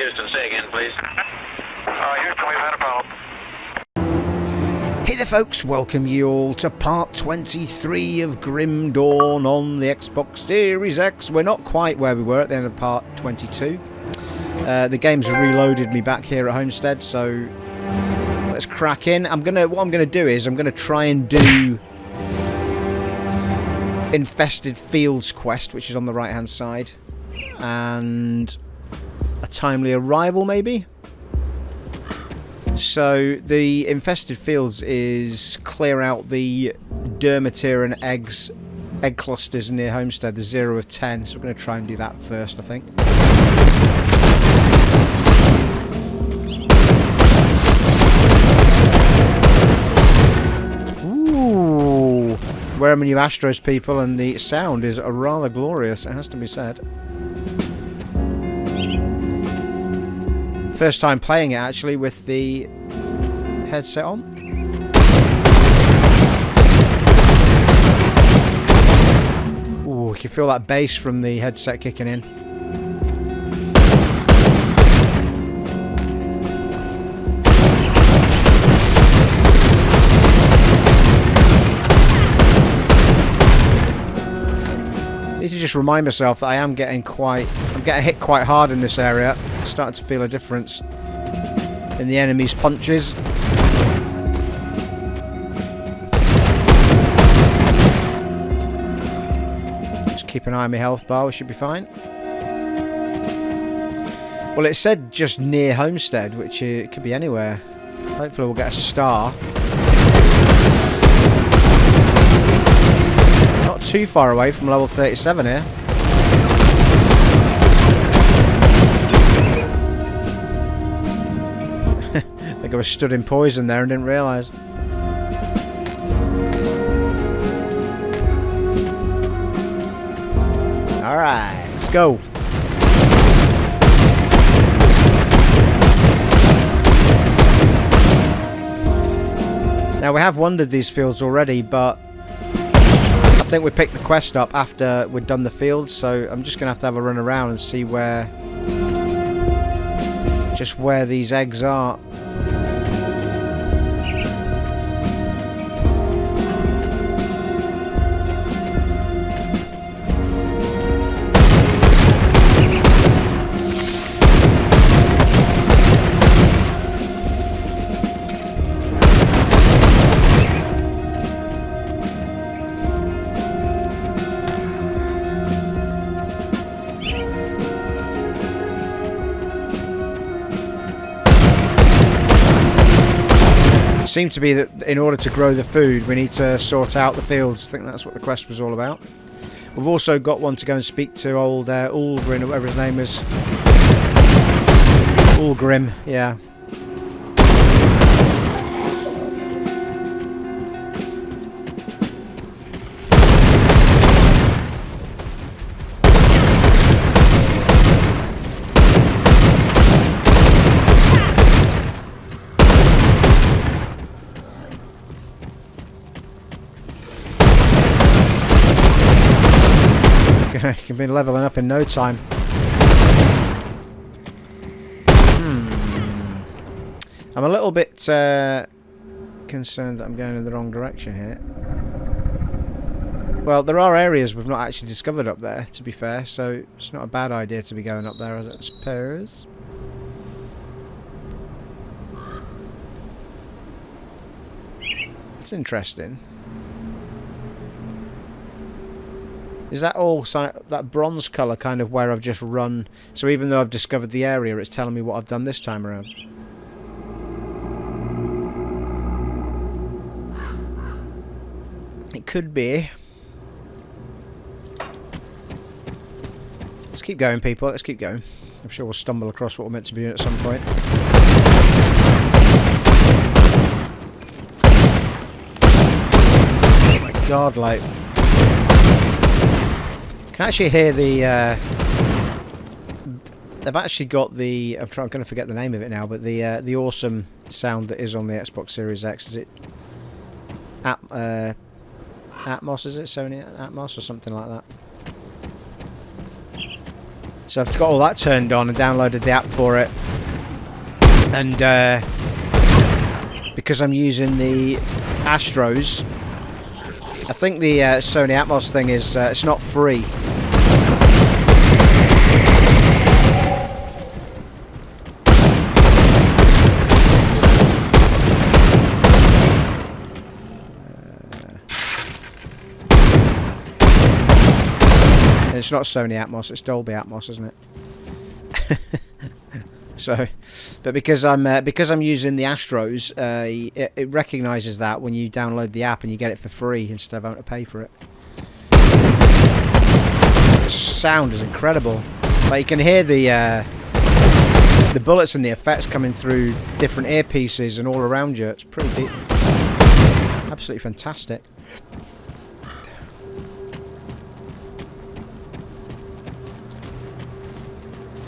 Houston, say again, please. Houston, we've had a problem. Hey there folks, welcome you all to part 23 of Grim Dawn on the Xbox Series X. We're not quite where we were at the end of part 22. The game's reloaded me back here at Homestead, so let's crack in. What I'm gonna do is I'm gonna try and do Infested Fields quest, which is on the right hand side, and a timely arrival maybe. So the Infested Fields is clear out the Dermatir and egg clusters near Homestead, the 0 of 10. So we're going to try and do that first, I think. Ooh, we're my new Astros, people, and the sound is rather glorious, it has to be said. First time playing it actually with the headset on. Ooh, you can feel that bass from the headset kicking in. Need to just remind myself that I'm getting hit quite hard in this area. I'm starting to feel a difference in the enemy's punches. Just keep an eye on my health bar, we should be fine. Well, it said just near Homestead, which it could be anywhere. Hopefully we'll get a star. Not too far away from level 37 here. I think I was stood in poison there and didn't realise. Alright, let's go. Now we have wandered these fields already, but I think we picked the quest up after we'd done the fields, so I'm just going to have a run around and see where these eggs are. Seemed to be that in order to grow the food we need to sort out the fields. I think that's what the quest was all about. We've also got one to go and speak to old Ulgrim, or whatever his name is. Ulgrim, yeah. You can be leveling up in no time. I'm a little bit concerned that I'm going in the wrong direction here. Well, there are areas we've not actually discovered up there, to be fair, so it's not a bad idea to be going up there, I suppose. It's interesting. Is that all that bronze colour kind of where I've just run? So even though I've discovered the area, it's telling me what I've done this time around. It could be. Let's keep going, people. Let's keep going. I'm sure we'll stumble across what we're meant to be doing at some point. Oh my god, like... I can actually hear the they've actually got the I'm going to forget the name of it now, but the awesome sound that is on the Xbox Series X. Is it Atmos? Is it Sony Atmos or something like that? So I've got all that turned on and downloaded the app for it. And because I'm using the Astros, I think the Sony Atmos thing is it's not free. It's not Sony Atmos, it's Dolby Atmos, isn't it? So, but because I'm using the Astros, it recognises that when you download the app and you get it for free instead of having to pay for it. The sound is incredible. Like, you can hear the bullets and the effects coming through different earpieces and all around you. It's pretty deep. Absolutely fantastic.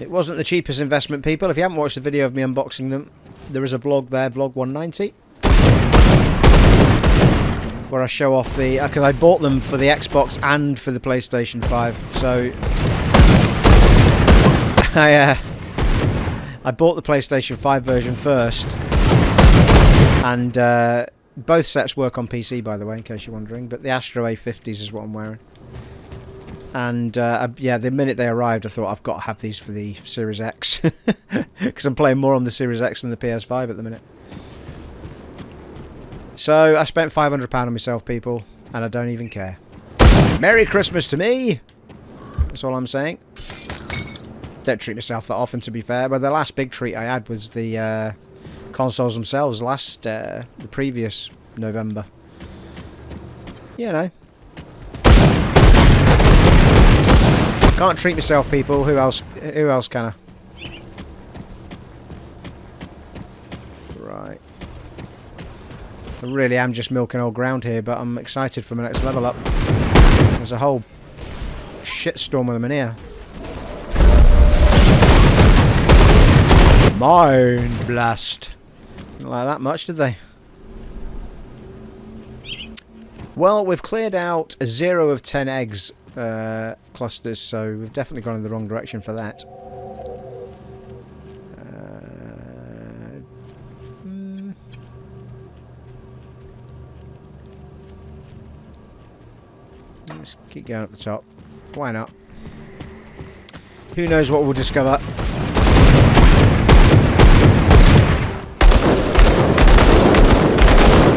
It wasn't the cheapest investment, people. If you haven't watched the video of me unboxing them, there is a vlog there, vlog 190, where I show off the... because I bought them for the Xbox and for the PlayStation 5, so... I bought the PlayStation 5 version first, and both sets work on PC, by the way, in case you're wondering, but the Astro A50s is what I'm wearing. And yeah, the minute they arrived, I thought I've got to have these for the Series X, because I'm playing more on the Series X than the PS5 at the minute. So I spent £500 on myself, people, and I don't even care. Merry Christmas to me! That's all I'm saying. Don't treat myself that often, to be fair, but the last big treat I had was the consoles themselves the previous November. You know. Can't treat myself, people. Who else can I? Right. I really am just milking old ground here, but I'm excited for my next level up. There's a whole shitstorm of them in here. Mind blast. Didn't like that much, did they? Well, we've cleared out 0 of 10 eggs clusters, so we've definitely gone in the wrong direction for that. Let's keep going up the top. Why not? Who knows what we'll discover?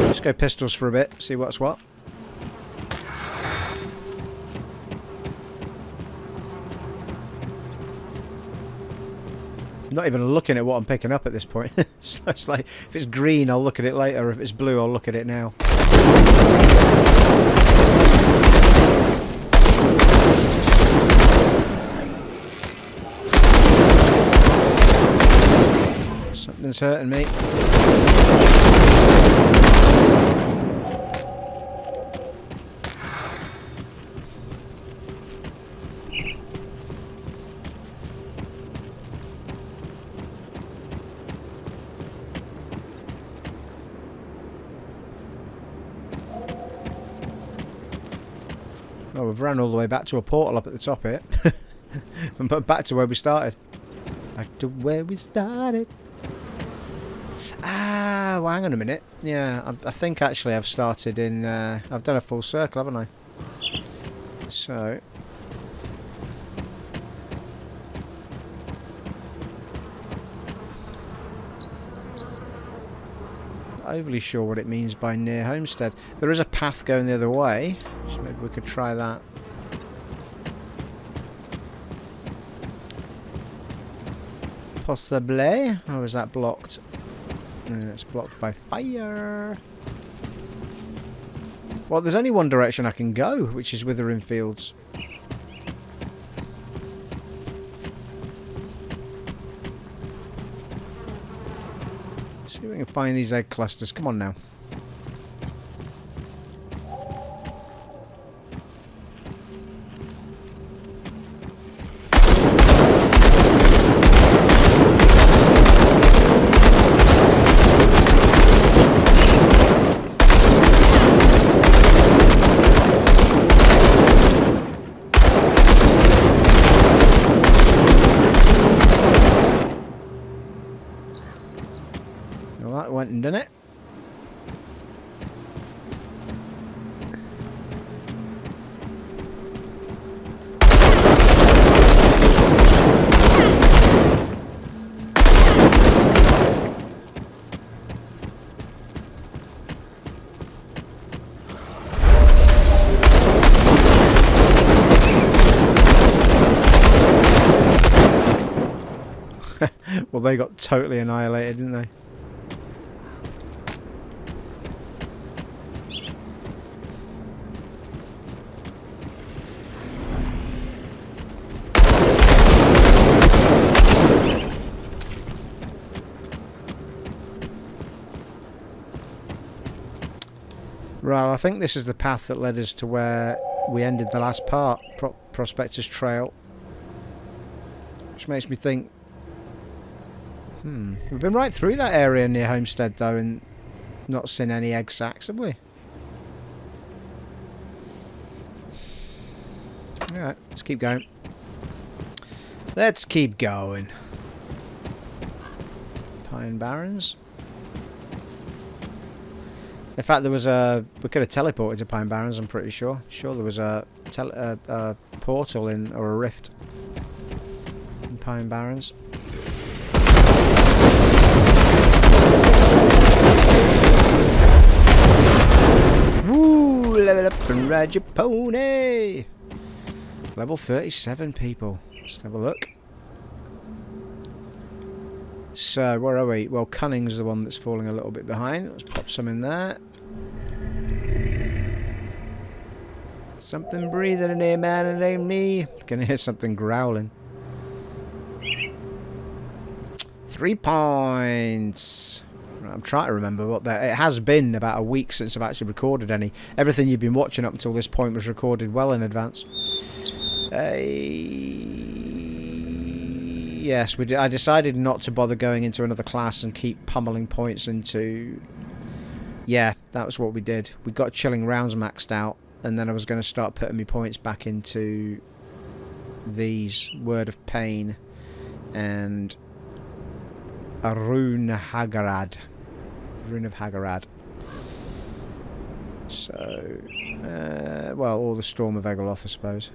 Let's go pistols for a bit, see what's what. I'm not even looking at what I'm picking up at this point. So it's like, if it's green, I'll look at it later. If it's blue, I'll look at it now. Something's hurting me. Oh, we've ran all the way back to a portal up at the top here. But back to where we started. Back to where we started. Ah, well, hang on a minute. Yeah, I think actually I've started in... I've done a full circle, haven't I? So... not overly sure what it means by near homestead. There is a path going the other way, so maybe we could try that. Possibly. Or is that blocked? It's blocked by fire. Well, there's only one direction I can go, which is Withering Fields. See if we can find these egg clusters. Come on now. went and done it. Well, they got totally annihilated, didn't they? Right, I think this is the path that led us to where we ended the last part, Prospector's Trail. Which makes me think... We've been right through that area near Homestead, though, and not seen any egg sacks, have we? Alright, let's keep going. Let's keep going. Pine Barrens. In fact, there was a... We could have teleported to Pine Barrens, I'm pretty sure. Sure there was a portal in, or a rift in Pine Barrens. Woo! Level up and ride your pony! Level 37, people. Let's have a look. So, where are we? Well, Cunning's the one that's falling a little bit behind. Let's pop some in there. Something breathing in here, man, it ain't me. Can hear something growling. 3 points. Right, I'm trying to remember what that... It has been about a week since I've actually recorded any. Everything you've been watching up until this point was recorded well in advance. Yes, we did. I decided not to bother going into another class and keep pummeling points into... Yeah, that was what we did. We got Chilling Rounds maxed out, and then I was going to start putting my points back into these Word of Pain and a Rune Hagarad. Rune of Hagarad. So, well, or the Storm of Egoloth, I suppose.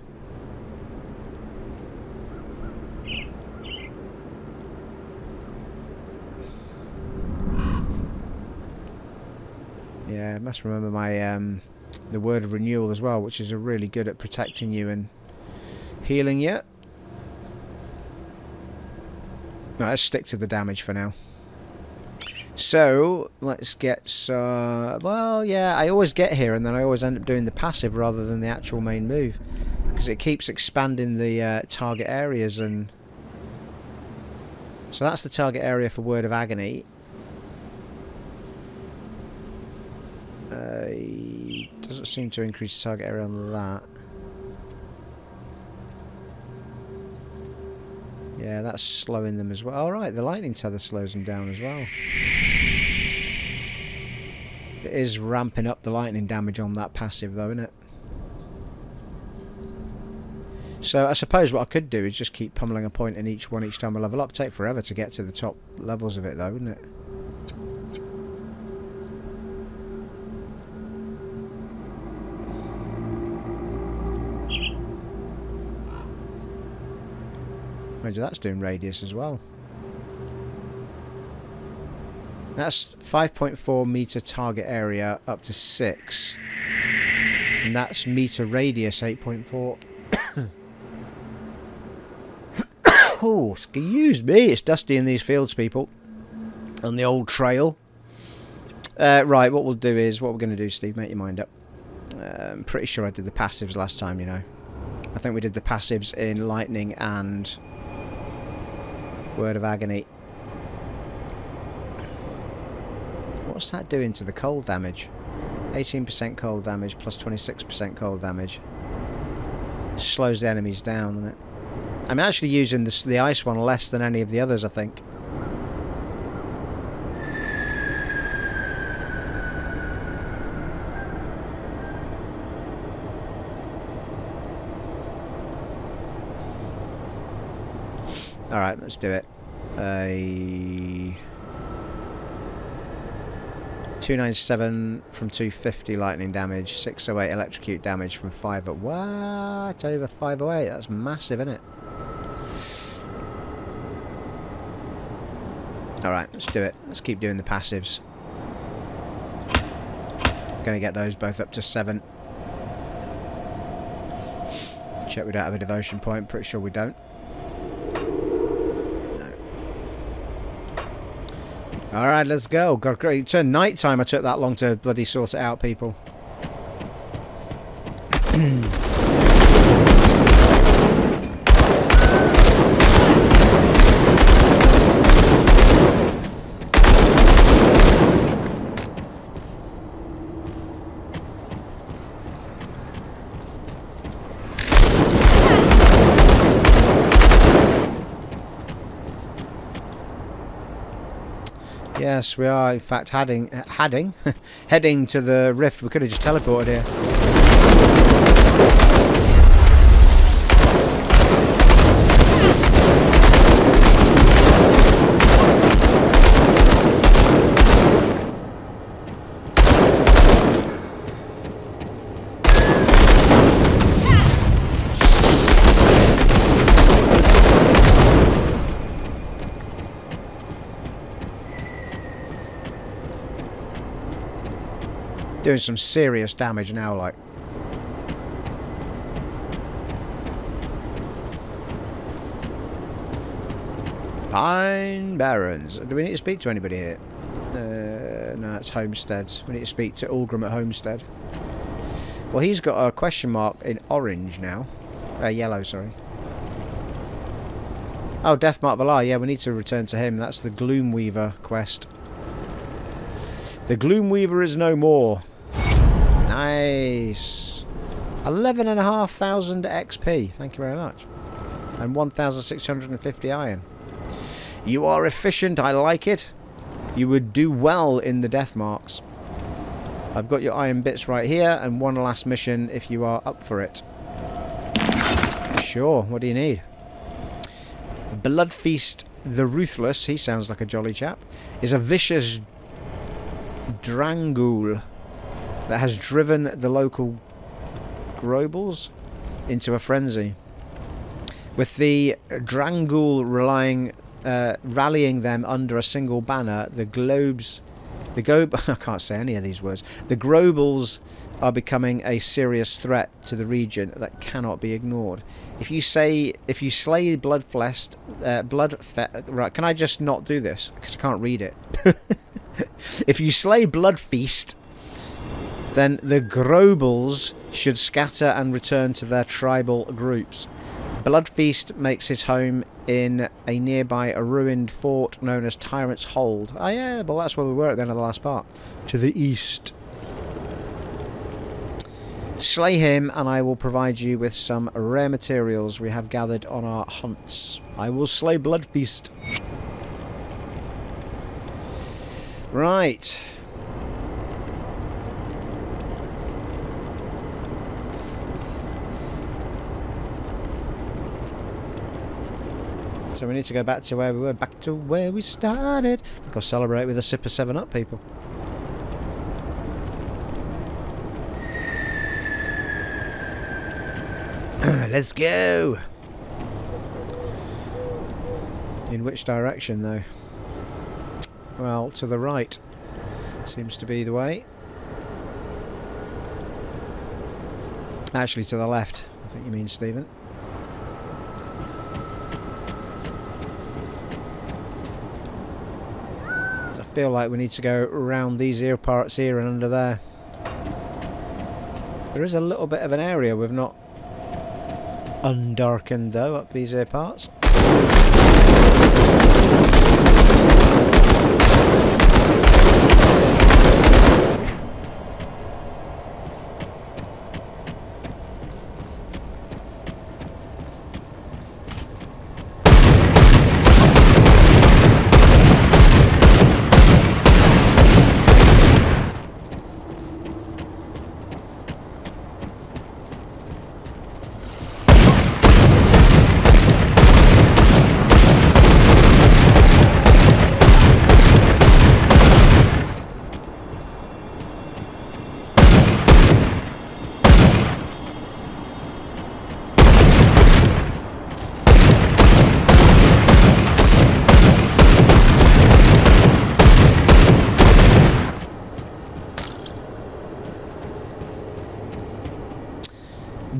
Yeah, I must remember my the Word of Renewal as well, which is really good at protecting you and healing you. No, let's stick to the damage for now. So, let's get some... Well, yeah, I always get here and then I always end up doing the passive rather than the actual main move. Because it keeps expanding the target areas and... So that's the target area for Word of Agony. Doesn't seem to increase the target area on that. Yeah, that's slowing them as well. Alright, the lightning tether slows them down as well. It is ramping up the lightning damage on that passive though, isn't it? So I suppose what I could do is just keep pummeling a point in each one each time I level up. Take forever to get to the top levels of it though, wouldn't it? That's doing radius as well. That's 5.4 meter target area up to 6. And that's meter radius 8.4. Oh, excuse me, it's dusty in these fields, people. On the old trail. Right, what we'll do is, what we're going to do, Steve, make your mind up. I'm pretty sure I did the passives last time, you know. I think we did the passives in Lightning and Word of Agony. What's that doing to the cold damage? 18% cold damage plus 26% cold damage. Slows the enemies down, doesn't it? I'm actually using the ice one less than any of the others, I think. Alright, let's do it. 297 from 250 lightning damage, 608 electrocute damage from 5. But what? Over 508? That's massive, isn't it? Alright, let's do it. Let's keep doing the passives. Gonna get those both up to 7. Check we don't have a devotion point. Pretty sure we don't. No. Alright, let's go. Got great. It turned night time. I took that long to bloody sort it out, people. Yes, we are in fact heading to the rift. We could have just teleported here. Doing some serious damage now, like. Pine Barrens. Do we need to speak to anybody here? No, it's Homesteads. We need to speak to Ulgrim at Homestead. Well, he's got a question mark in orange now. Yellow, sorry. Oh, Deathmark Valar. Yeah, we need to return to him. That's the gloomweaver quest. The gloomweaver is no more. Nice. 11,500 XP. Thank you very much. And 1,650 iron. You are efficient. I like it. You would do well in the death marks. I've got your iron bits right here, and one last mission if you are up for it. Sure. What do you need? Bloodfeast the Ruthless. He sounds like a jolly chap. Is a vicious Drangul that has driven the local Grobles into a frenzy. With the Drangul rallying them under a single banner, I can't say any of these words. The Grobles are becoming a serious threat to the region that cannot be ignored. If you slay Bloodfeast, right? Can I just not do this because I can't read it? If you slay Bloodfeast, then the Grobles should scatter and return to their tribal groups. Bloodfeast makes his home in a nearby ruined fort known as Tyrants Hold. Oh yeah, well that's where we were at the end of the last part. To the east. Slay him and I will provide you with some rare materials we have gathered on our hunts. I will slay Bloodfeast. Right. So we need to go back to where we were, back to where we started. Go celebrate with a sip of 7-Up, people. Let's go. In which direction, though? Well, to the right seems to be the way. Actually, to the left, I think you mean, Stephen. I feel like we need to go around these ear parts here and under there. There is a little bit of an area we've not undarkened, though, up these ear parts.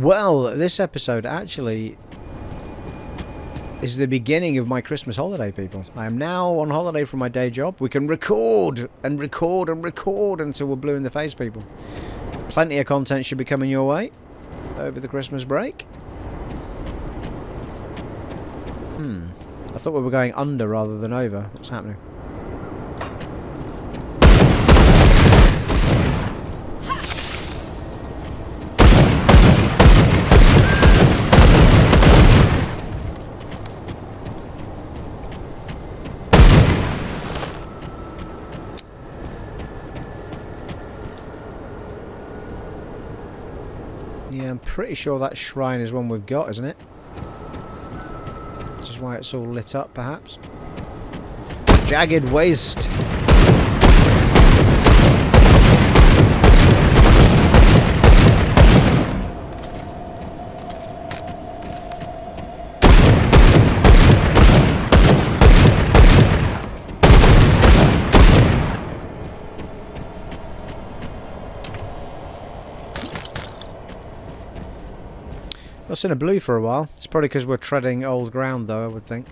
Well, this episode actually is the beginning of my Christmas holiday, people. I am now on holiday from my day job. We can record and record and record until we're blue in the face, people. Plenty of content should be coming your way over the Christmas break. I thought we were going under rather than over. What's happening? Yeah, I'm pretty sure that shrine is one we've got, isn't it? Which is why it's all lit up, perhaps. Jagged waste. I've seen a blue for a while. It's probably because we're treading old ground, though, I would think.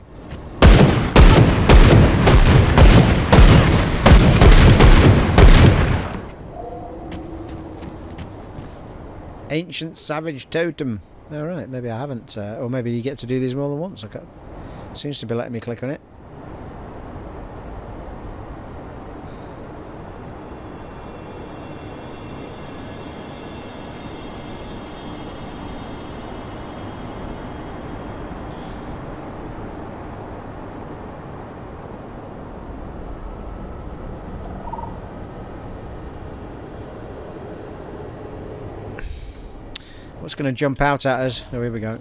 Ancient Savage Totem. Alright, maybe I haven't. Or maybe you get to do these more than once. Okay. Seems to be letting me click on it. What's going to jump out at us? Oh, here we go.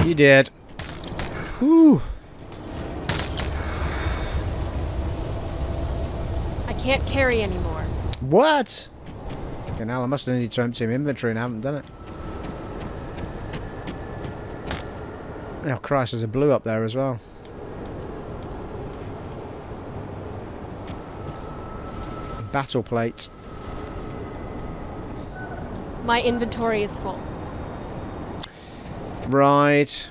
You did. Whew. Can't carry anymore. What? Okay, now I must have needed to empty my inventory and I haven't done it. Oh Christ, there's a blue up there as well. Battle plate. My inventory is full. Right.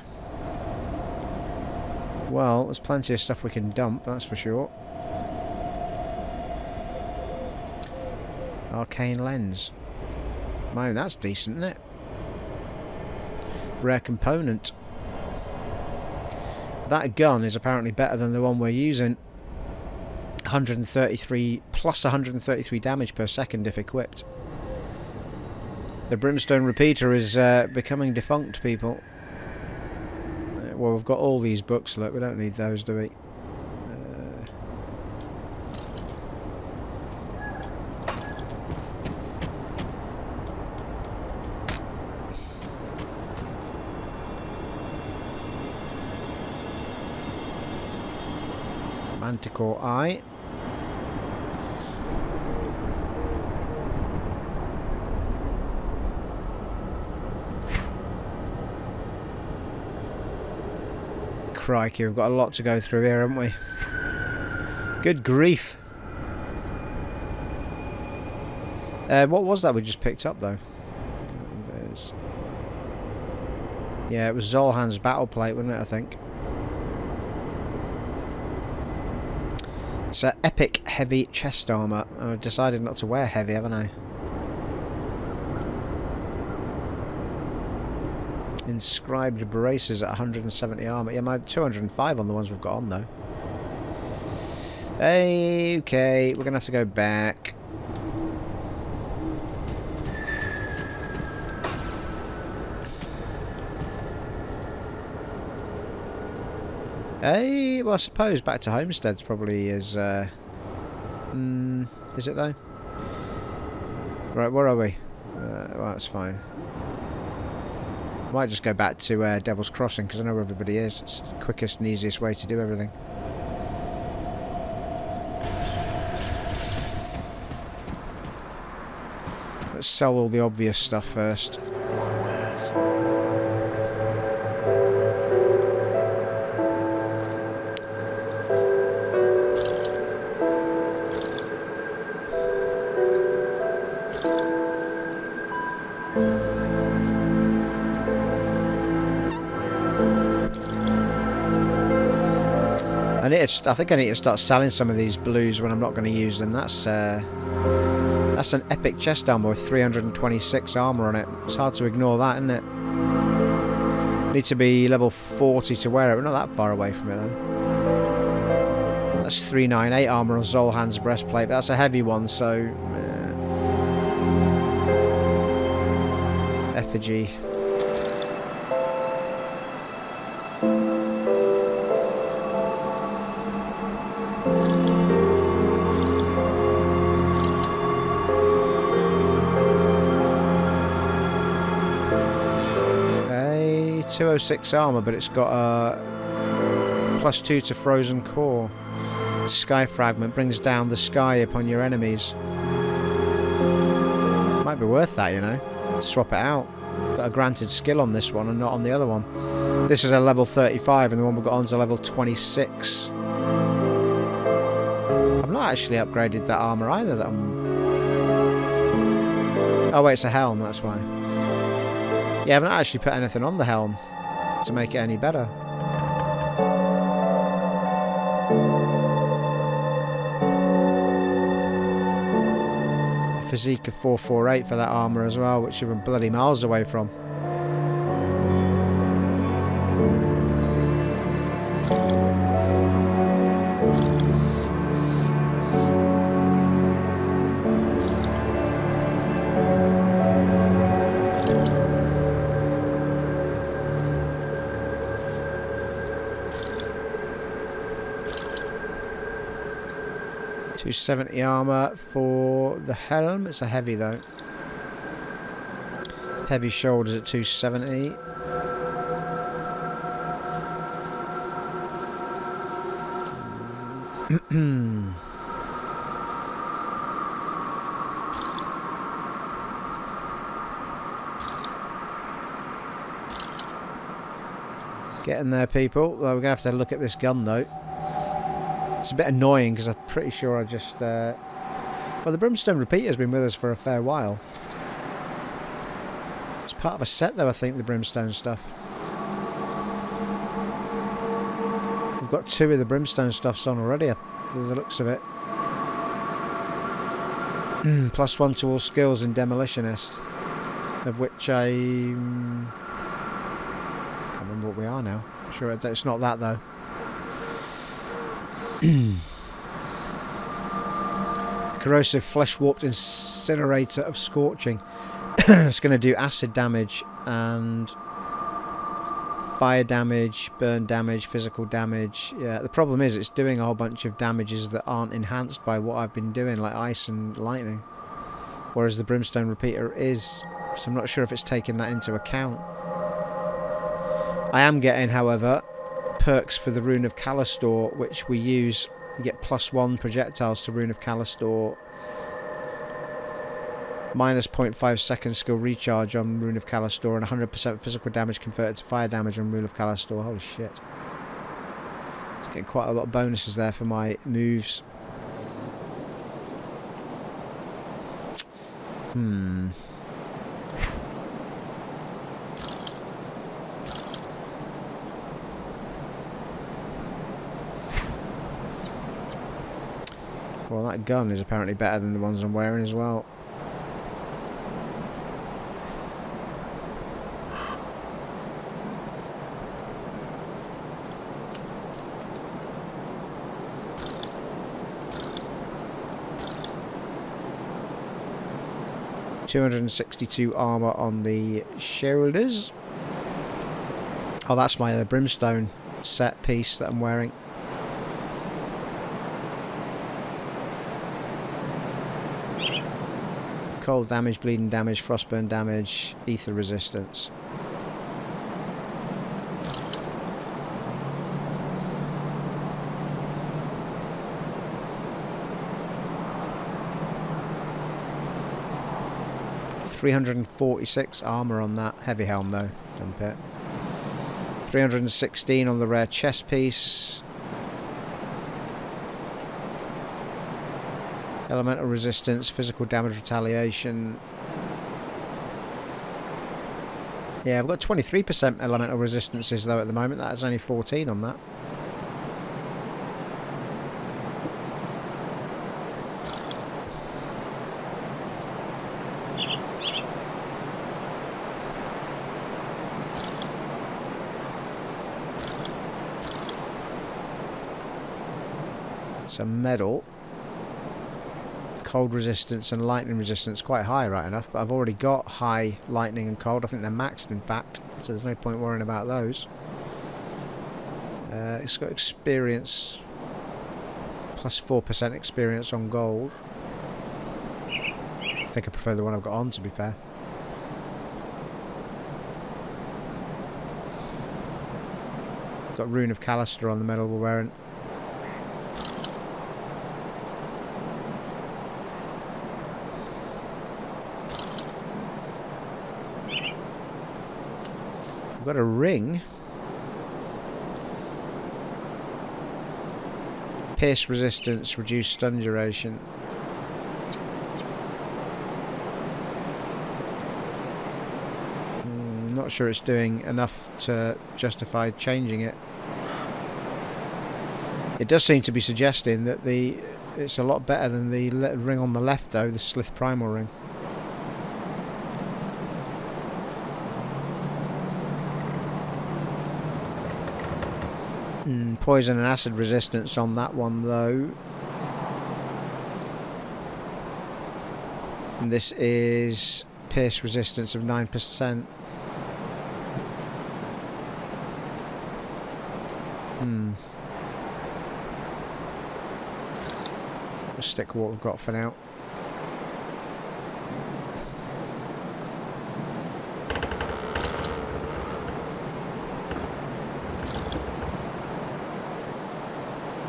Well, there's plenty of stuff we can dump, that's for sure. Arcane lens. Man, that's decent, isn't it? Rare component. That gun is apparently better than the one we're using. 133 plus 133 damage per second if equipped. The brimstone repeater is becoming defunct, people. Well, we've got all these books. Look, we don't need those, do we? Manticore eye. Crikey, we've got a lot to go through here, haven't we? Good grief. What was that we just picked up, though? Yeah, it was Zolhan's battle plate, wasn't it, I think? It's epic heavy chest armour. I've decided not to wear heavy, haven't I? Inscribed braces at 170 armour. Yeah, my 205 on the ones we've got on, though. Okay, we're going to have to go back. Well, I suppose back to Homesteads probably is... is it though? Right, where are we? Well, that's fine. Might just go back to Devil's Crossing because I know where everybody is. It's the quickest and easiest way to do everything. Let's sell all the obvious stuff first. I think I need to start selling some of these blues when I'm not going to use them. That's an epic chest armor with 326 armor on it. It's hard to ignore that, isn't it? Need to be level 40 to wear it. We're not that far away from it though. That's 398 armor on Zolhan's breastplate, but that's a heavy one, so effigy. A 206 armor, but it's got a +2 to frozen core. Sky fragment brings down the sky upon your enemies. Might be worth that, you know. Swap it out. Got a granted skill on this one and not on the other one. This is a level 35 and the one we got on is a level 26. I've not actually upgraded that armor either. Oh wait, it's a helm, that's why. Yeah, I've not actually put anything on the helm to make it any better. Physique of 448 for that armor as well, which you're bloody miles away from. .270 armor for the helm. It's a heavy though. Heavy shoulders at 270. Getting there, people. Well, we're gonna have to look at this gun though. It's a bit annoying because I'm pretty sure I just... well, the Brimstone Repeater's been with us for a fair while. It's part of a set though, I think, the Brimstone stuff. We've got 2 of the Brimstone stuffs on already, by the looks of it. +1 to all skills in Demolitionist. Of which I... can't remember what we are now. I'm sure it's not that though. Corrosive flesh warped incinerator of Scorching. It's going to do acid damage and fire damage, burn damage, physical damage. Yeah, the problem is it's doing a whole bunch of damages that aren't enhanced by what I've been doing, like ice and lightning. Whereas the Brimstone Repeater is, so I'm not sure if it's taking that into account. I am getting, however, perks for the Rune of Callistor, which we use. You get +1 projectiles to Rune of Callistor, -0.5 second skill recharge on Rune of Callistor, and 100% physical damage converted to fire damage on Rune of Callistor. Holy shit. It's getting quite a lot of bonuses there for my moves. Well, that gun is apparently better than the ones I'm wearing as well. .262 armor on the shoulders. Oh, that's my Brimstone set piece that I'm wearing. Cold damage, bleeding damage, frostburn damage, ether resistance. 346 armour on that. Heavy helm though, dump it. 316 on the rare chest piece. Elemental resistance, physical damage retaliation. Yeah, I've got 23% elemental resistances though at the moment. That's only 14 on that. Some medal. Cold resistance and lightning resistance quite high, right enough, but I've already got high lightning and cold. I think they're maxed, in fact, so there's no point worrying about those. It's got experience, plus 4% experience on gold. I think I prefer the one I've got on, to be fair. Got Rune of Callister on the medal we're wearing. I've got a ring. Pierce resistance, reduced stun duration. Not sure it's doing enough to justify changing it. It does seem to be suggesting that it's a lot better than the ring on the left though, the Slith Primal ring. Poison and acid resistance on that one though. And this is pierce resistance of 9%. We'll stick with what we've got for now.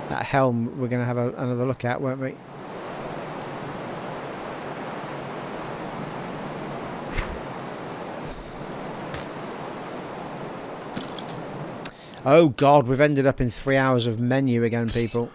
That helm we're going to have another look at, won't we? Oh god, we've ended up in 3 hours of menu again, people.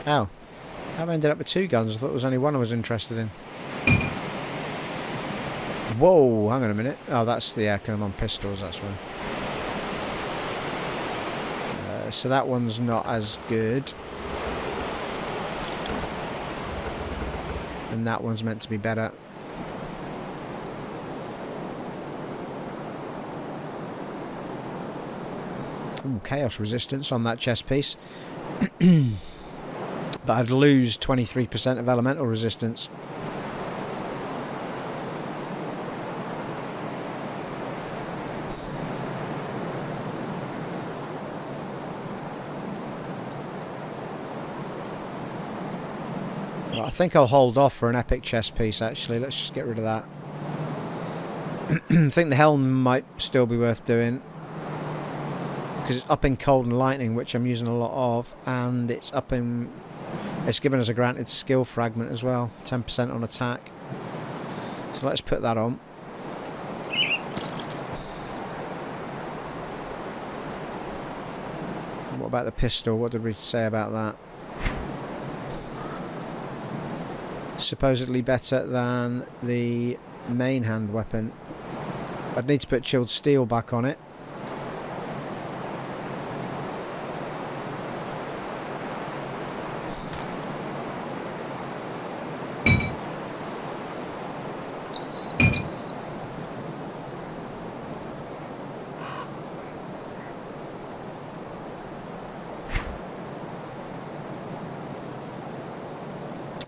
Oh, I've ended up with 2 guns. I thought there was only one I was interested in. Whoa, hang on a minute. Oh, that's the I'm on pistols, that's one. So that one's not as good. And that one's meant to be better. Ooh, chaos resistance on that chest piece. But I'd lose 23% of elemental resistance. Well, I think I'll hold off for an epic chest piece actually. Let's just get rid of that. I think the helm might still be worth doing. Because it's up in cold and lightning, which I'm using a lot of, and it's up in... It's given us a granted skill fragment as well, 10% on attack. So let's put that on. What about the pistol? What did we say about that? Supposedly better than the main hand weapon. I'd need to put chilled steel back on it.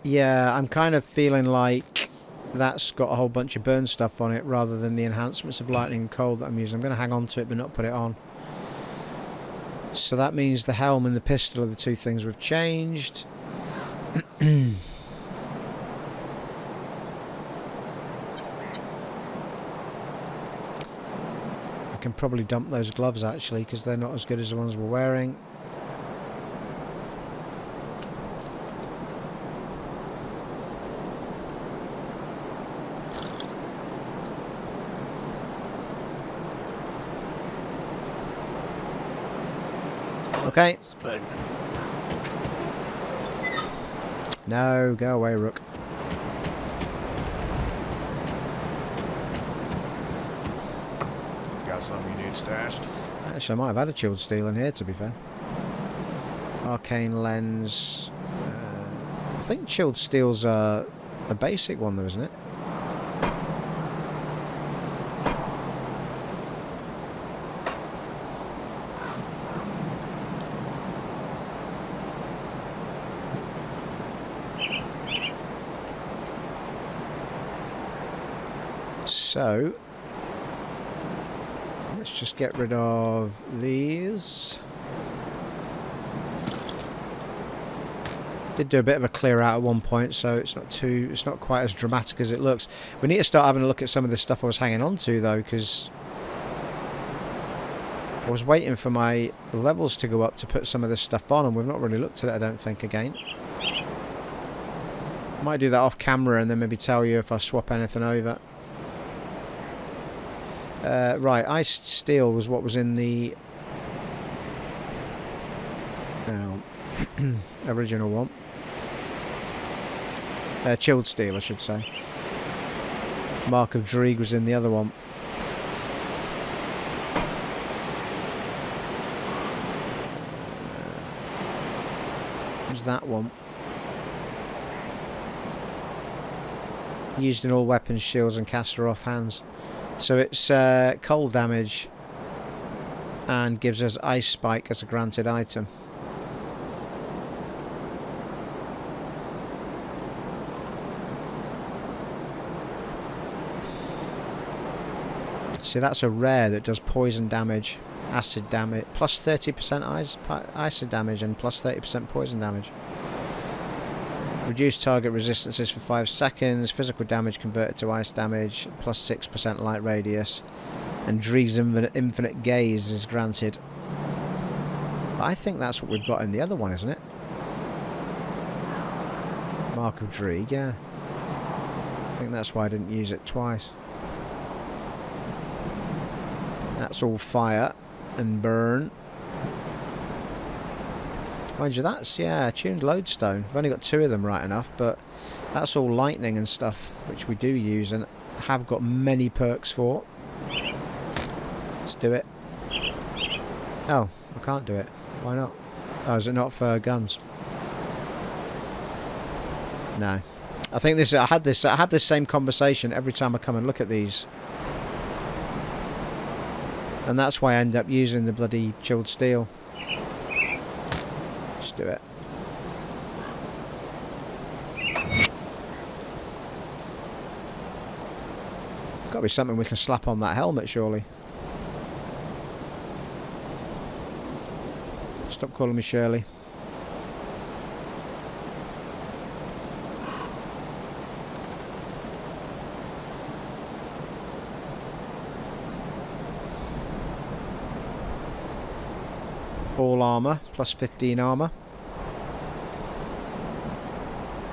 Yeah, I'm kind of feeling like that's got a whole bunch of burn stuff on it rather than the enhancements of lightning and cold that I'm using. I'm going to hang on to it but not put it on. So that means the helm and the pistol are the 2 things we've changed. can probably dump those gloves actually, because they're not as good as the ones we're wearing. Okay. No, go away, Rook. Got something you need stashed? Actually, I might have had a chilled steel in here, to be fair. Arcane lens. I think chilled steel's a basic one, though, isn't it? So, let's just get rid of these. Did do a bit of a clear out at one point, so it's not quite as dramatic as it looks. We need to start having a look at some of the stuff I was hanging on to though, because I was waiting for my levels to go up to put some of this stuff on, and we've not really looked at it, I don't think, again. Might do that off camera and then maybe tell you if I swap anything over. Right, iced steel was what was in the original one. Chilled steel, I should say. Mark of Jagged was in the other one. What's that one? Used in all weapons, shields and caster off hands. So it's cold damage and gives us ice spike as a granted item. See, that's a rare that does poison damage, acid damage, plus 30% acid damage and plus 30% poison damage. Reduce target resistances for 5 seconds, physical damage converted to ice damage, plus 6% light radius, and Dreeg's infinite gaze is granted. But I think that's what we've got in the other one, isn't it? Mark of Jagged, yeah. I think that's why I didn't use it twice. That's all fire and burn. Mind you, that's, yeah, tuned lodestone. I've only got 2 of them right enough, but that's all lightning and stuff, which we do use and have got many perks for. Let's do it. Oh, I can't do it. Why not? Oh, is it not for guns? No. I think I have this same conversation every time I come and look at these. And that's why I end up using the bloody chilled steel. Just do it. Got to be something we can slap on that helmet, surely. Stop calling me Shirley. All armor, plus 15 armor.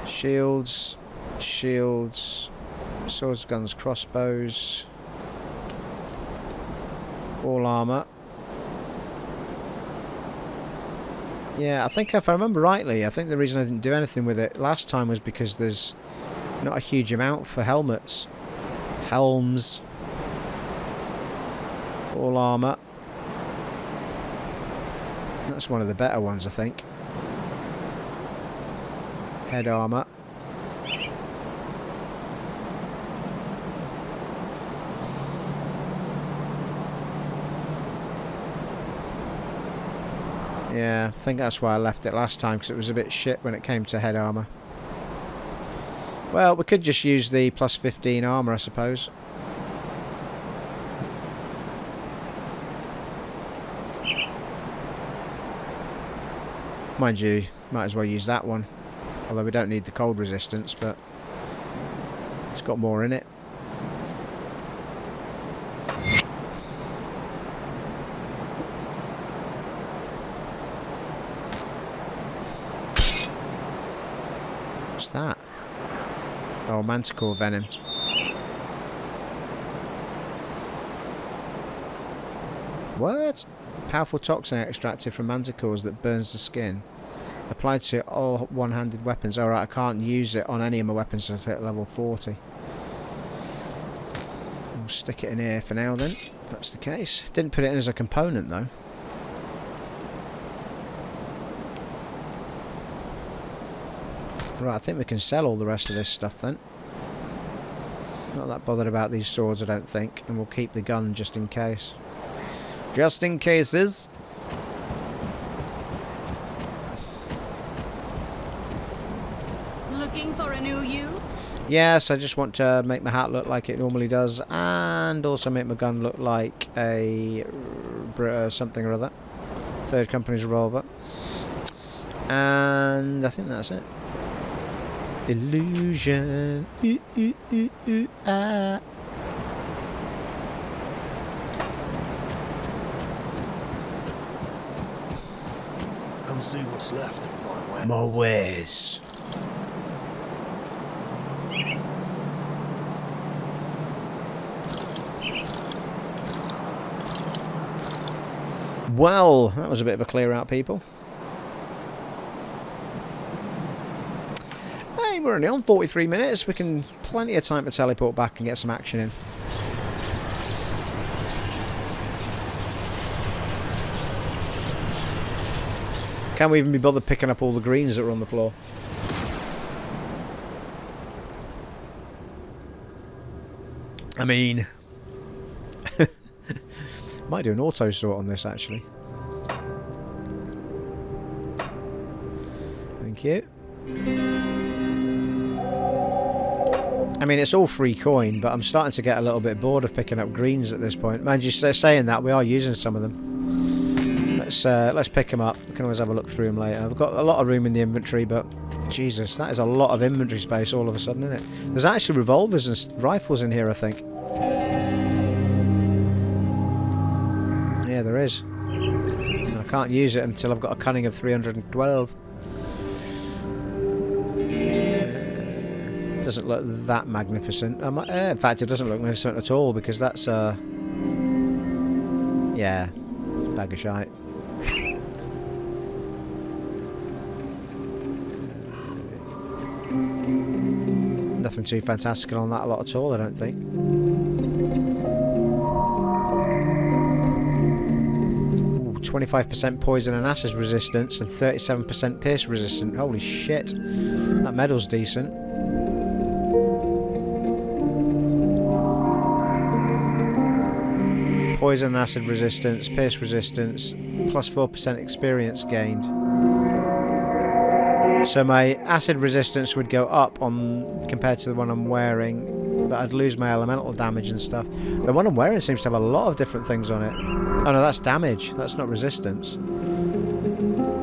Shields, swords, guns, crossbows. All armor. Yeah, I think if I remember rightly, I think the reason I didn't do anything with it last time was because there's not a huge amount for helmets. Helms. All armor. That's one of the better ones, I think. Head armor. Yeah, I think that's why I left it last time, because it was a bit shit when it came to head armor. Well, we could just use the plus 15 armor, I suppose. Mind you, might as well use that one. Although we don't need the cold resistance, but it's got more in it. Oh, manticore venom. What? Powerful toxin extracted from manticores that burns the skin. Applied to all one-handed weapons. Alright, I can't use it on any of my weapons until I hit level 40. We'll stick it in here for now then. That's the case. Didn't put it in as a component though. Right, I think we can sell all the rest of this stuff then. Not that bothered about these swords, I don't think. And we'll keep the gun just in case. Just in cases. Looking for a new you? Yes, I just want to make my hat look like it normally does. And also make my gun look like a... something or other. Third company's revolver. And I think that's it. Illusion. Ooh, ooh, ooh, ooh, ah. Come see what's left of My wares. Well, that was a bit of a clear out, people. Hey, we're only on 43 minutes. We can plenty of time to teleport back and get some action in. Can we even be bothered picking up all the greens that are on the floor? I mean... might do an auto sort on this actually. Thank you. I mean, it's all free coin, but I'm starting to get a little bit bored of picking up greens at this point. Mind you, saying that, we are using some of them. Let's pick them up. We can always have a look through them later. I've got a lot of room in the inventory, but Jesus, that is a lot of inventory space all of a sudden, isn't it? There's actually revolvers and rifles in here, I think. Yeah, there is. And I can't use it until I've got a cunning of 312. Doesn't look that magnificent. In fact, it doesn't look magnificent at all because that's yeah, bag of shite. Nothing too fantastical on that lot at all, I don't think. 25% poison and acid resistance and 37% pierce resistant. Holy shit. That medal's decent. Poison and acid resistance, pierce resistance, plus 4% experience gained. So my acid resistance would go up on compared to the one I'm wearing, but I'd lose my elemental damage and stuff. The one I'm wearing seems to have a lot of different things on it. Oh no, that's damage. That's not resistance.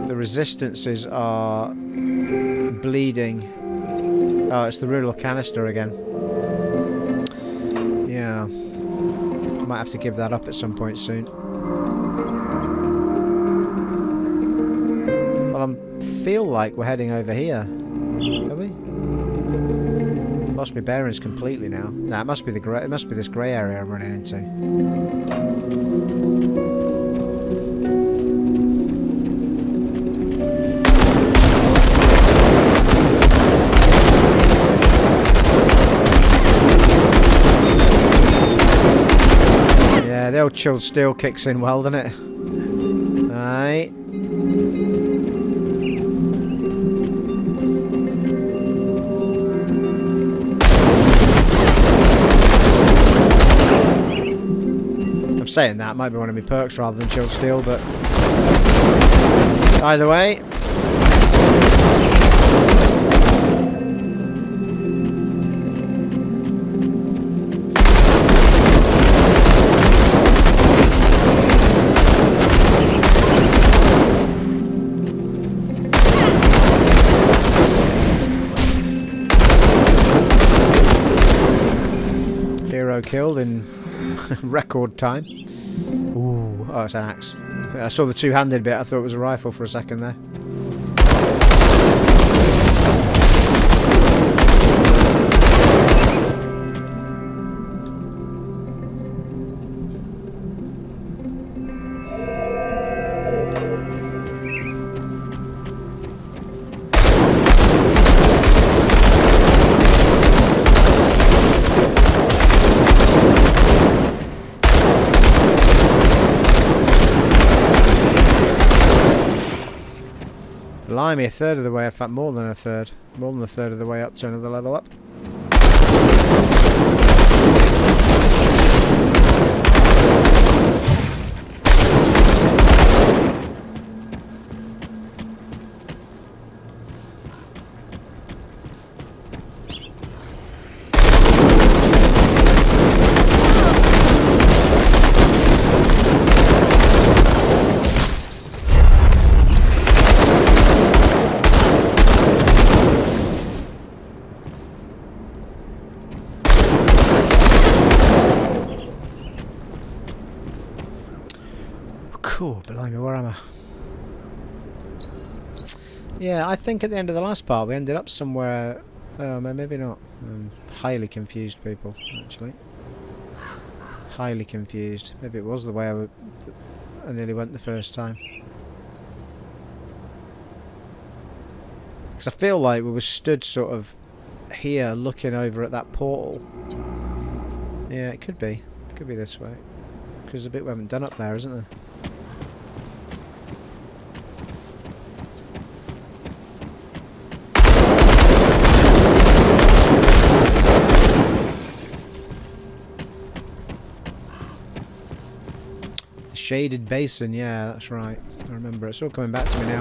The resistances are bleeding. Oh, it's the rule of canister again. Yeah. I might have to give that up at some point soon. Well, I feel like we're heading over here. Are we? Lost my bearings completely now. Nah, it must be the grey. It must be this grey area I'm running into. Yeah, the old chilled steel kicks in well, doesn't it? Aye. I'm saying that might be one of my perks rather than chilled steel, but either way. Hero killed in record time. Ooh, oh, it's an axe. I saw the two-handed bit. I thought it was a rifle for a second there. Blimey, a third of the way, in fact more than a third. More than a third of the way up to another level up. Cool, blimey, where am I? Yeah, I think at the end of the last part we ended up somewhere... Oh, maybe not. I'm highly confused, people, actually. Highly confused. Maybe it was the way I nearly went the first time. Because I feel like we were stood sort of here looking over at that portal. Yeah, it could be. It could be this way. Because there's a bit we haven't done up there, isn't there? Shaded basin, yeah, that's right. I remember it's all coming back to me now.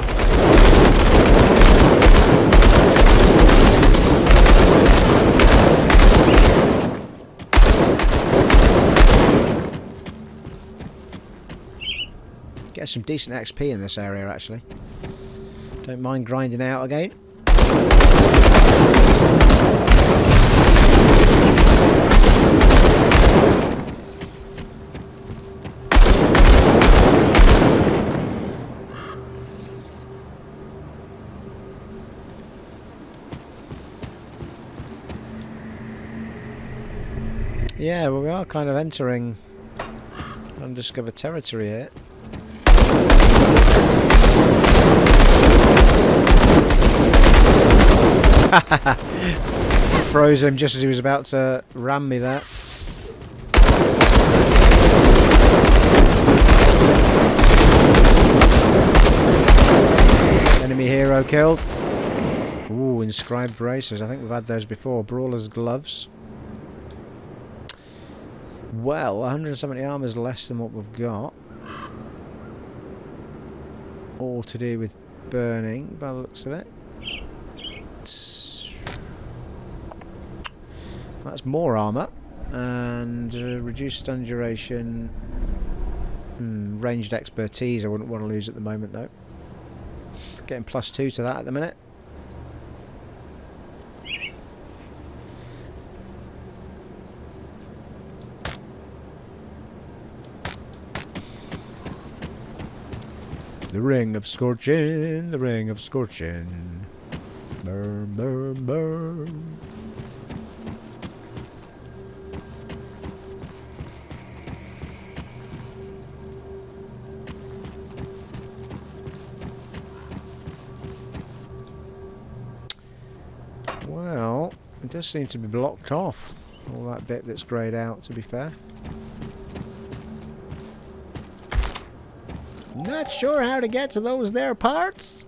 Get some decent XP in this area, actually. Don't mind grinding out again. Yeah, well, we are kind of entering undiscovered territory here. Froze him just as he was about to ram me there. Enemy hero killed. Ooh, inscribed braces. I think we've had those before. Brawler's gloves. Well, 170 armor is less than what we've got. All to do with burning, by the looks of it. That's more armor. And reduced stun duration. Ranged expertise I wouldn't want to lose at the moment, though. Getting +2 to that at the minute. The ring of Scorching, the ring of Scorching. Burn, burn, burn. Well, it does seem to be blocked off. All that bit that's greyed out, to be fair. Not sure how to get to those there parts.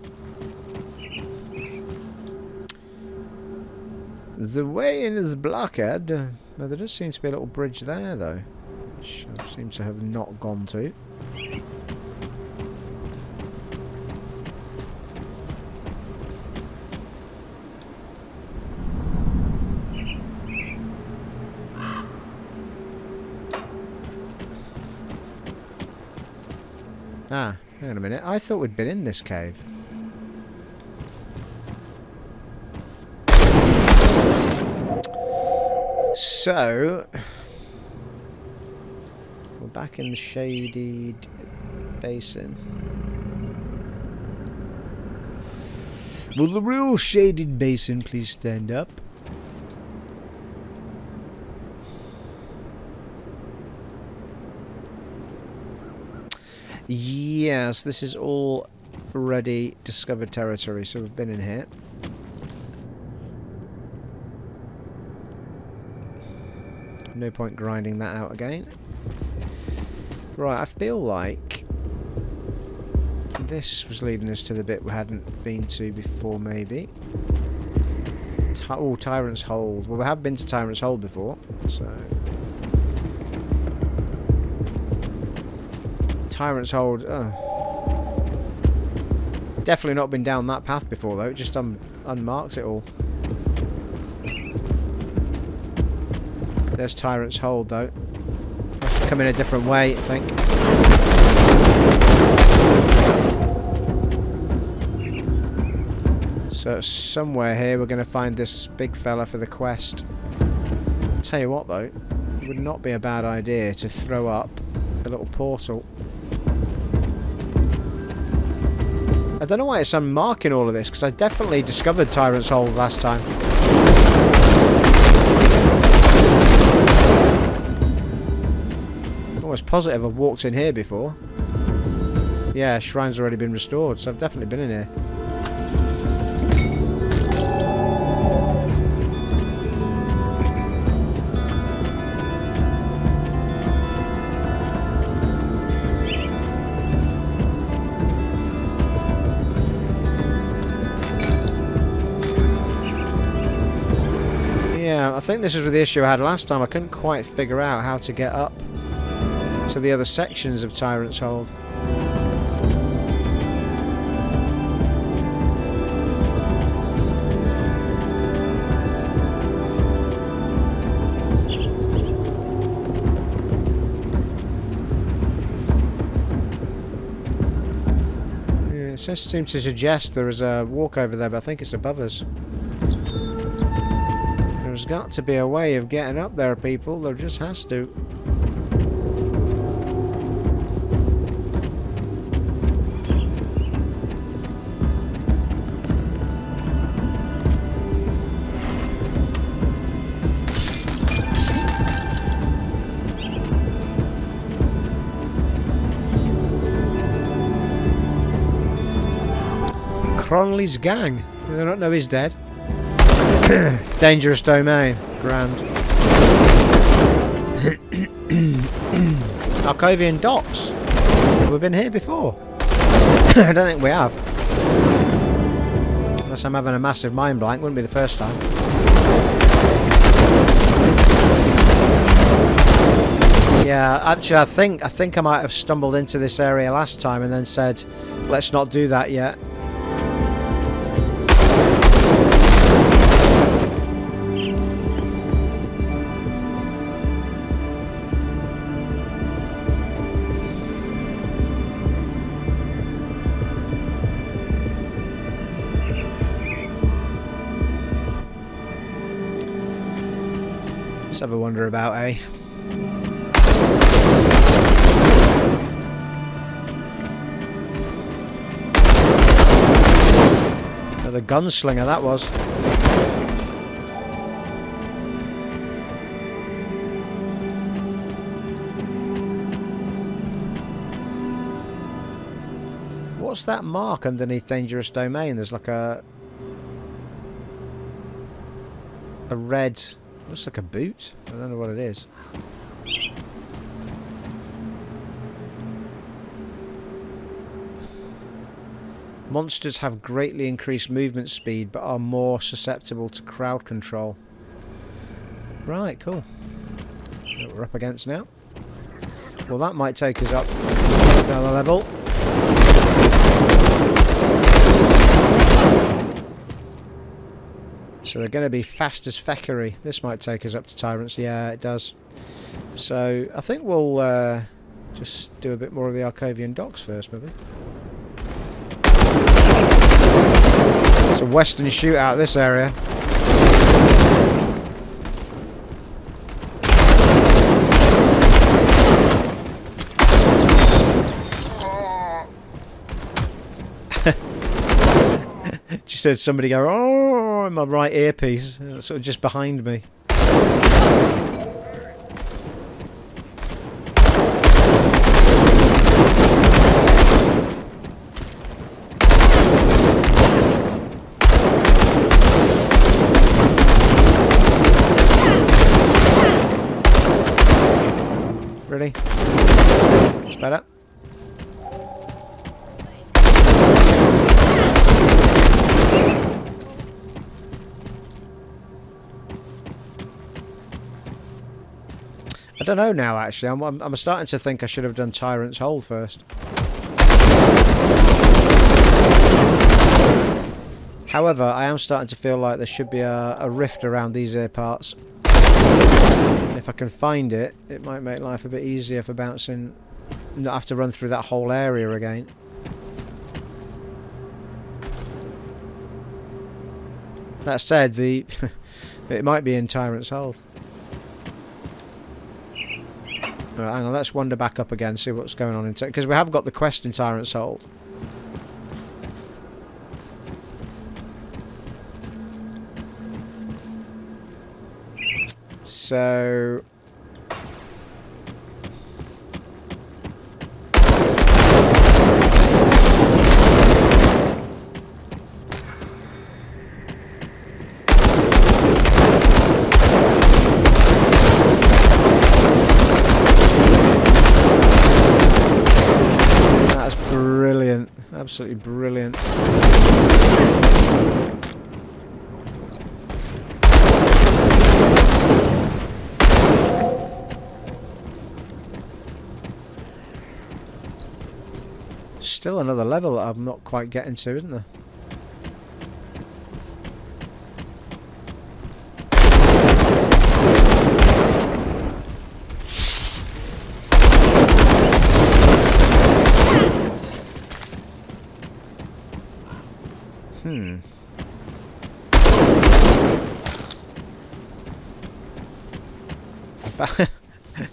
The way in is blocked. Now, there does seem to be a little bridge there, though, which I seem to have not gone to. Ah, hang on a minute. I thought we'd been in this cave. So, we're back in the shaded basin. Will the real shaded basin please stand up? Yes, this is all already discovered territory, so we've been in here. No point grinding that out again. Right, I feel like this was leading us to the bit we hadn't been to before, maybe. Oh, Tyrants Hold. Well, we have been to Tyrants Hold before, so... Tyrants Hold... Definitely not been down that path before, though. It just unmarks it all. There's Tyrants Hold, though. Must come in a different way, I think. So somewhere here we're going to find this big fella for the quest. I'll tell you what, though. It would not be a bad idea to throw up a little portal. I don't know why it's unmarking all of this, because I definitely discovered Tyrants Hold last time. Almost positive I've walked in here before. Yeah, shrine's already been restored, so I've definitely been in here. I think this is the issue I had last time. I couldn't quite figure out how to get up to the other sections of Tyrants Hold. Yeah, it just seems to suggest there is a walk over there, but I think it's above us. There's got to be a way of getting up there, people. There just has to. Cronley's gang. I don't know he's dead. Dangerous domain. Grand. Arkovian docks. We've been here before. I don't think we have. Unless I'm having a massive mind blank. Wouldn't be the first time. Yeah, actually I think I might have stumbled into this area last time and then said, let's not do that yet. Let's have a wander about, eh? Oh, the gunslinger that was. What's that mark underneath Dangerous Domain? There's like a red... Looks like a boot. I don't know what it is. Monsters have greatly increased movement speed but are more susceptible to crowd control. Right, cool. That's what we're up against now. Well, that might take us up another level. So they're going to be fast as feckery. This might take us up to Tyrants. Yeah, it does. So I think we'll just do a bit more of the Arkovian docks first, maybe. It's a western shootout, this area. Just heard somebody go, oh, in my right earpiece, sort of just behind me. Ready? It's better. I don't know now, actually. I'm starting to think I should have done Tyrants Hold first. However, I am starting to feel like there should be a rift around these air parts. And if I can find it, it might make life a bit easier for bouncing. Not have to run through that whole area again. That said, it might be in Tyrants Hold. Right, hang on, let's wander back up again, see what's going on in because we have got the quest in Tyrants Hold. So that's brilliant, absolutely brilliant. Still another level that I'm not quite getting to, isn't there?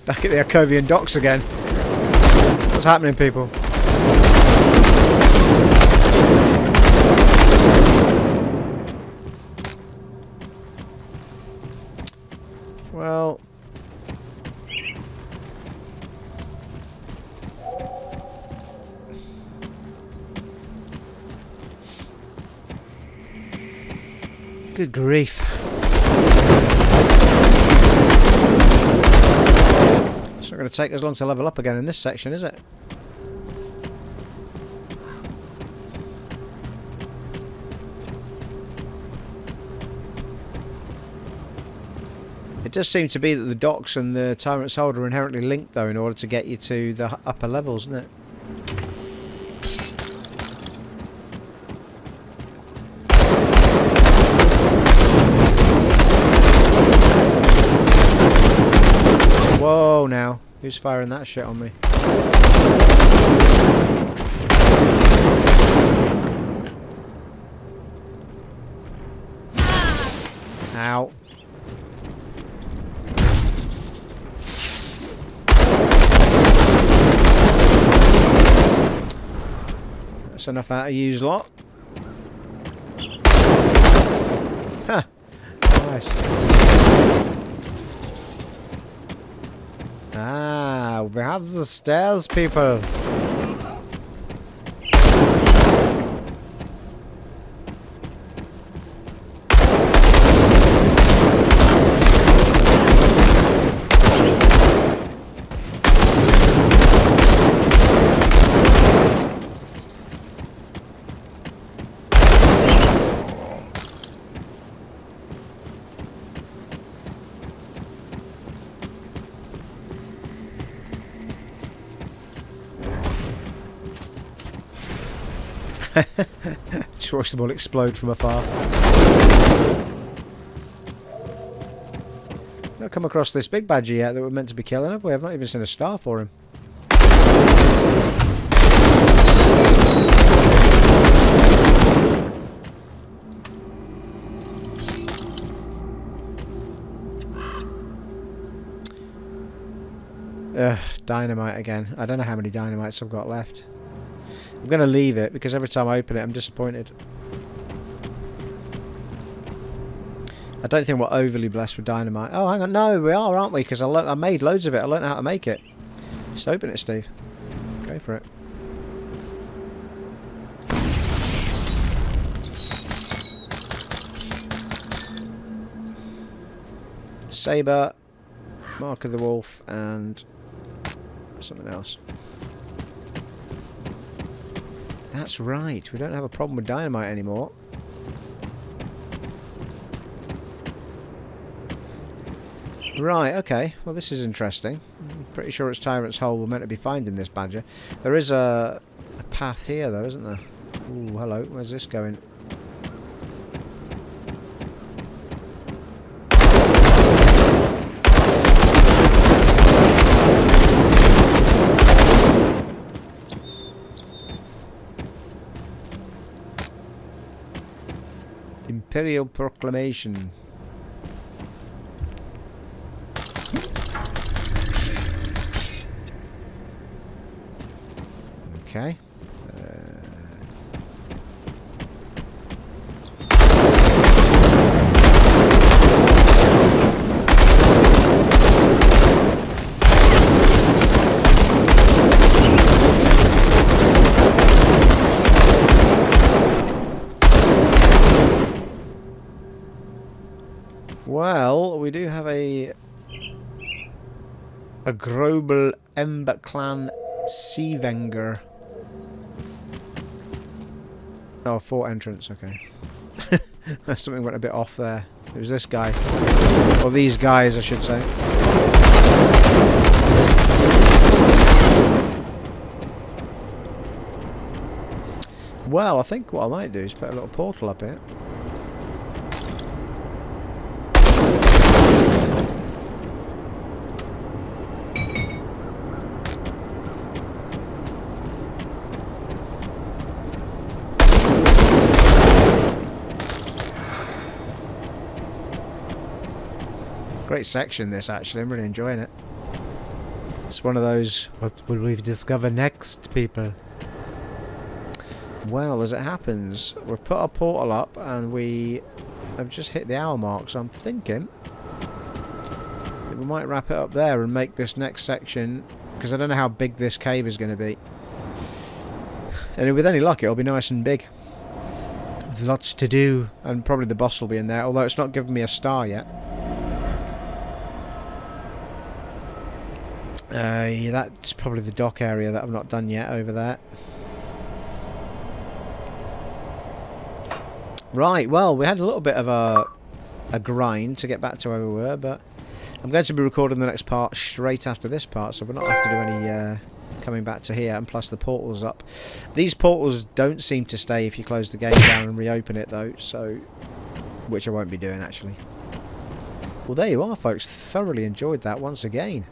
Back at the Arkovian docks again. What's happening, people? Well, good grief. It's not going to take as long to level up again in this section, is it? It does seem to be that the docks and the Tyrant's Hold are inherently linked, though, in order to get you to the upper levels, isn't it? Whoa, now. Who's firing that shit on me? Ow. That's enough out of use lot. Huh. Nice. Ah, we have the stairs, people. Just watch them all explode from afar. Not come across this big badger yet that we're meant to be killing, have we? I've not even seen a star for him. Dynamite again. I don't know how many dynamites I've got left. I'm going to leave it because every time I open it I'm disappointed. I don't think we're overly blessed with dynamite. Oh, hang on. No, we are, aren't we? Because I made loads of it. I learned how to make it. Just open it, Steve. Go for it. Saber, Mark of the Wolf, and something else. That's right, we don't have a problem with dynamite anymore. Right, okay. Well, this is interesting. I'm pretty sure it's Tyrant's Hole we're meant to be finding this badger. There is a path here, though, isn't there? Ooh, hello. Where's this going? Imperial Proclamation. Okay. Well, we do have a global Ember Clan Seavenger. Oh, 4 entrants, okay. Something went a bit off there. It was this guy. Or these guys, I should say. Well, I think what I might do is put a little portal up here. Great section this, actually. I'm really enjoying it. It's one of those, what will we discover next, people? Well, as it happens, we've put our portal up and we have just hit the hour mark, so I'm thinking that we might wrap it up there and make this next section, because I don't know how big this cave is going to be. And with any luck, it'll be nice and big. With lots to do, and probably the boss will be in there, although it's not given me a star yet. Yeah, that's probably the dock area that I've not done yet over there. Right, well, we had a little bit of a grind to get back to where we were, but I'm going to be recording the next part straight after this part, so we'll not have to do any coming back to here, and plus the portal's up. These portals don't seem to stay if you close the game down and reopen it, though, so which I won't be doing, actually. Well, there you are, folks. Thoroughly enjoyed that once again.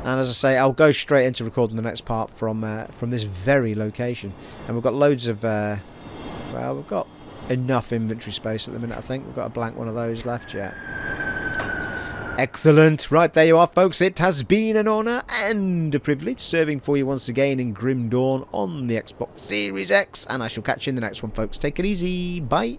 And as I say, I'll go straight into recording the next part from this very location. And we've got loads of, well, we've got enough inventory space at the minute, I think. We've got a blank one of those left yet. Excellent. Right, there you are, folks. It has been an honour and a privilege serving for you once again in Grim Dawn on the Xbox Series X. And I shall catch you in the next one, folks. Take it easy. Bye.